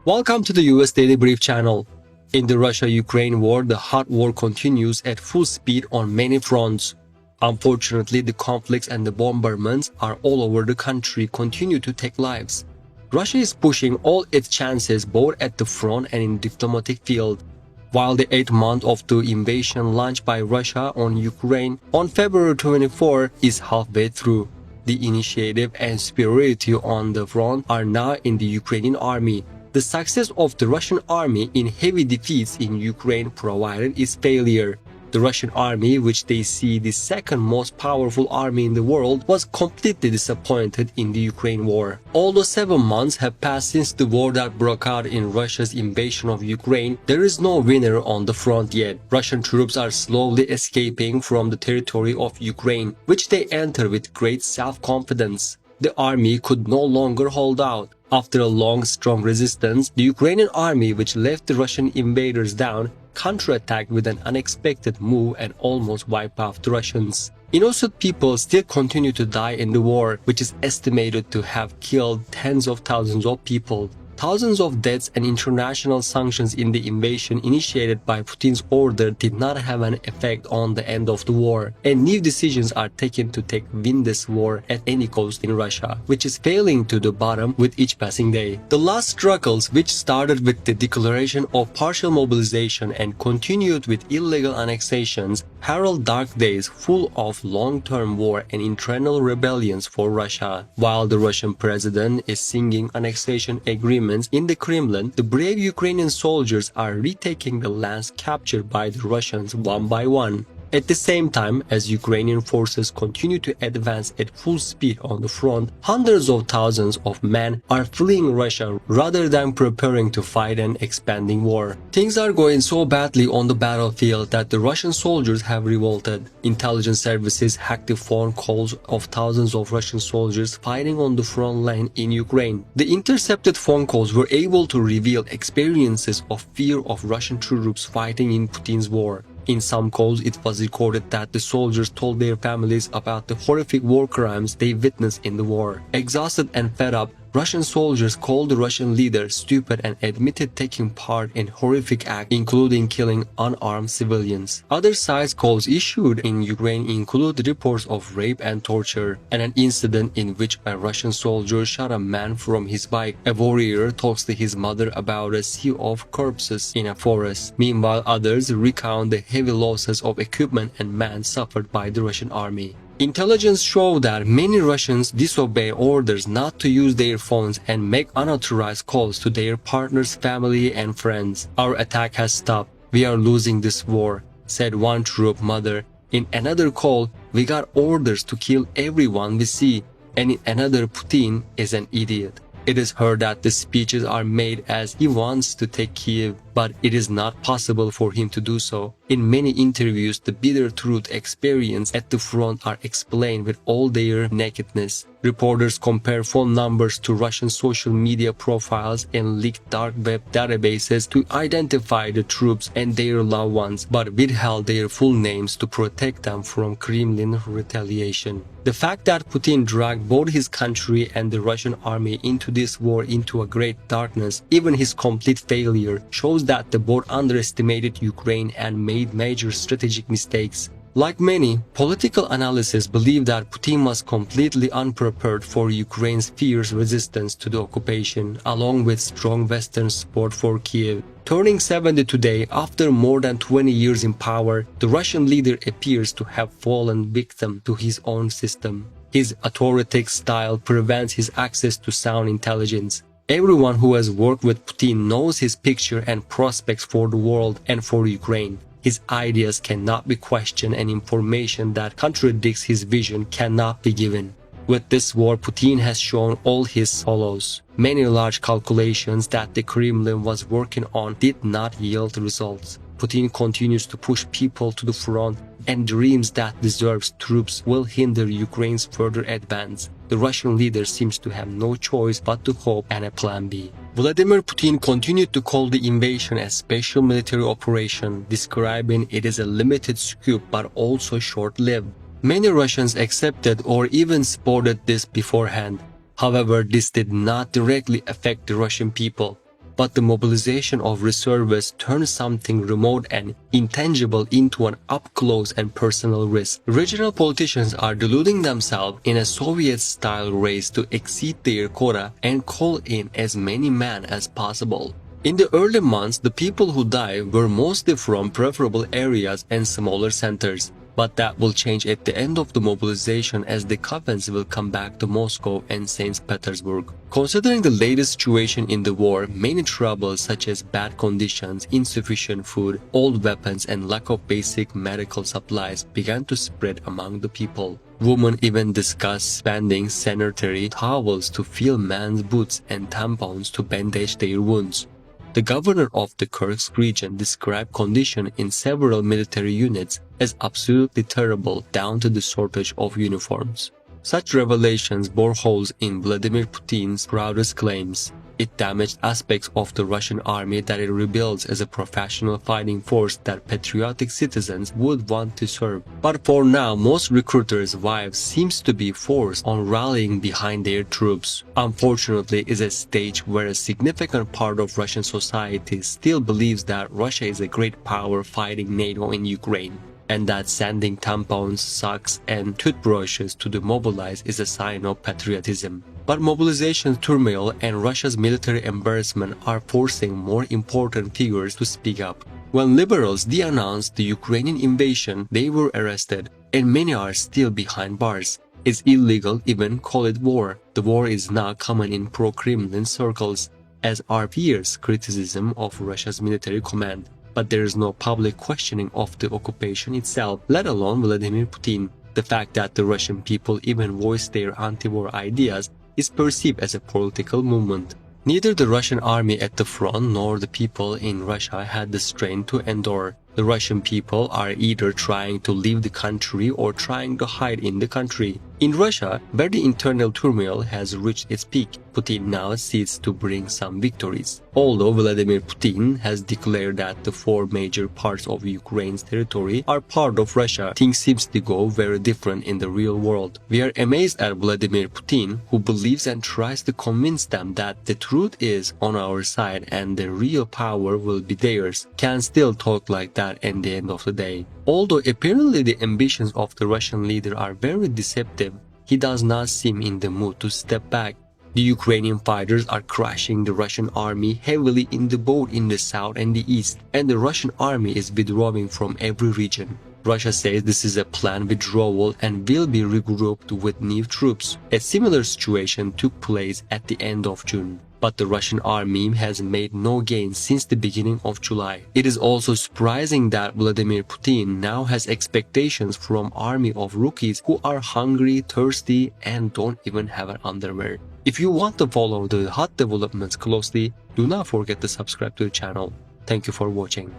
Welcome to the US Daily Brief channel. In the Russia-Ukraine war, the hot war continues at full speed on many fronts. Unfortunately, the conflicts and the bombardments are all over the country continue to take lives. Russia is pushing all its chances both at the front and in diplomatic field. While the 8th month of the invasion launched by Russia on Ukraine on February 24 is halfway through, the initiative and superiority on the front are now in the Ukrainian army. The success of the Russian army in heavy defeats in Ukraine provided its failure. The Russian army, which they see the second most powerful army in the world, was completely disappointed in the Ukraine war. Although 7 months have passed since the war that broke out in Russia's invasion of Ukraine, there is no winner on the front yet. Russian troops are slowly escaping from the territory of Ukraine, which they enter with great self-confidence. The army could no longer hold out. After a long, strong resistance, the Ukrainian army, which left the Russian invaders down, counterattacked with an unexpected move and almost wiped out the Russians. Innocent people still continue to die in the war, which is estimated to have killed tens of thousands of people. Thousands of deaths and international sanctions in the invasion initiated by Putin's order did not have an effect on the end of the war, and new decisions are taken to win this war at any cost in Russia, which is failing to the bottom with each passing day. The last struggles, which started with the declaration of partial mobilization and continued with illegal annexations, herald dark days full of long-term war and internal rebellions for Russia. While the Russian president is singing annexation agreements in the Kremlin, the brave Ukrainian soldiers are retaking the lands captured by the Russians one by one. At the same time, as Ukrainian forces continue to advance at full speed on the front, hundreds of thousands of men are fleeing Russia rather than preparing to fight an expanding war. Things are going so badly on the battlefield that the Russian soldiers have revolted. Intelligence services hacked the phone calls of thousands of Russian soldiers fighting on the front line in Ukraine. The intercepted phone calls were able to reveal experiences of fear of Russian troops fighting in Putin's war. In some calls, it was recorded that the soldiers told their families about the horrific war crimes they witnessed in the war. Exhausted and fed up, Russian soldiers called the Russian leader stupid and admitted taking part in horrific acts, including killing unarmed civilians. Other side calls issued in Ukraine include reports of rape and torture, and an incident in which a Russian soldier shot a man from his bike. A warrior talks to his mother about a sea of corpses in a forest. Meanwhile, others recount the heavy losses of equipment and men suffered by the Russian army. Intelligence shows that many Russians disobey orders not to use their phones and make unauthorized calls to their partners, family, and friends. Our attack has stopped. We are losing this war, said one troop mother. In another call, we got orders to kill everyone we see, and in another, Putin is an idiot. It is heard that the speeches are made as he wants to take Kiev, but it is not possible for him to do so. In many interviews, the bitter truth experienced at the front are explained with all their nakedness. Reporters compare phone numbers to Russian social media profiles and leaked dark web databases to identify the troops and their loved ones, but withheld their full names to protect them from Kremlin retaliation. The fact that Putin dragged both his country and the Russian army into this war into a great darkness, even his complete failure, shows that the both underestimated Ukraine and made major strategic mistakes. Like many, political analysts believe that Putin was completely unprepared for Ukraine's fierce resistance to the occupation, along with strong Western support for Kiev. Turning 70 today, after more than 20 years in power, the Russian leader appears to have fallen victim to his own system. His authoritarian style prevents his access to sound intelligence. Everyone who has worked with Putin knows his picture and prospects for the world and for Ukraine. His ideas cannot be questioned and information that contradicts his vision cannot be given. With this war, Putin has shown all his hollows. Many large calculations that the Kremlin was working on did not yield results. Putin continues to push people to the front and dreams that deserves troops will hinder Ukraine's further advance. The Russian leader seems to have no choice but to hope and a plan B. Vladimir Putin continued to call the invasion a special military operation, describing it as a limited scope but also short-lived. Many Russians accepted or even supported this beforehand. However, this did not directly affect the Russian people. but the mobilization of reservists turns something remote and intangible into an up-close and personal risk. Regional politicians are deluding themselves in a Soviet-style race to exceed their quota and call in as many men as possible. In the early months, the people who died were mostly from preferable areas and smaller centers. But that will change at the end of the mobilization as the coffins will come back to Moscow and St. Petersburg. Considering the latest situation in the war, many troubles such as bad conditions, insufficient food, old weapons and lack of basic medical supplies began to spread among the people. Women even discussed spending sanitary towels to fill men's boots and tampons to bandage their wounds. The governor of the Kursk region described conditions in several military units as absolutely terrible down to the shortage of uniforms. Such revelations bore holes in Vladimir Putin's proudest claims. It damaged aspects of the Russian army that it rebuilds as a professional fighting force that patriotic citizens would want to serve. But for now, most recruiters' wives seems to be forced on rallying behind their troops. Unfortunately, it is a stage where a significant part of Russian society still believes that Russia is a great power fighting NATO in Ukraine, and that sending tampons, socks, and toothbrushes to the mobilized is a sign of patriotism. But mobilization turmoil and Russia's military embarrassment are forcing more important figures to speak up. When liberals denounced the Ukrainian invasion, they were arrested, and many are still behind bars. It's illegal even call it war. The war is now common in pro-Kremlin circles, as are fierce criticism of Russia's military command. But there is no public questioning of the occupation itself, let alone Vladimir Putin. The fact that the Russian people even voice their anti-war ideas is perceived as a political movement. Neither the Russian army at the front nor the people in Russia had the strength to endure. The Russian people are either trying to leave the country or trying to hide in the country. In Russia, where the internal turmoil has reached its peak, Putin now seeks to bring some victories. Although Vladimir Putin has declared that the 4 major parts of Ukraine's territory are part of Russia, things seem to go very different in the real world. We are amazed at Vladimir Putin, who believes and tries to convince them that the truth is on our side and the real power will be theirs, can still talk like that at the end of the day. Although apparently the ambitions of the Russian leader are very deceptive, he does not seem in the mood to step back. The Ukrainian fighters are crushing the Russian army heavily in the both in the south and the east, and the Russian army is withdrawing from every region. Russia says this is a planned withdrawal and will be regrouped with new troops. A similar situation took place at the end of June. But the Russian army has made no gains since the beginning of July. It is also surprising that Vladimir Putin now has expectations from army of rookies who are hungry, thirsty, and don't even have an underwear. If you want to follow the hot developments closely, do not forget to subscribe to the channel. Thank you for watching.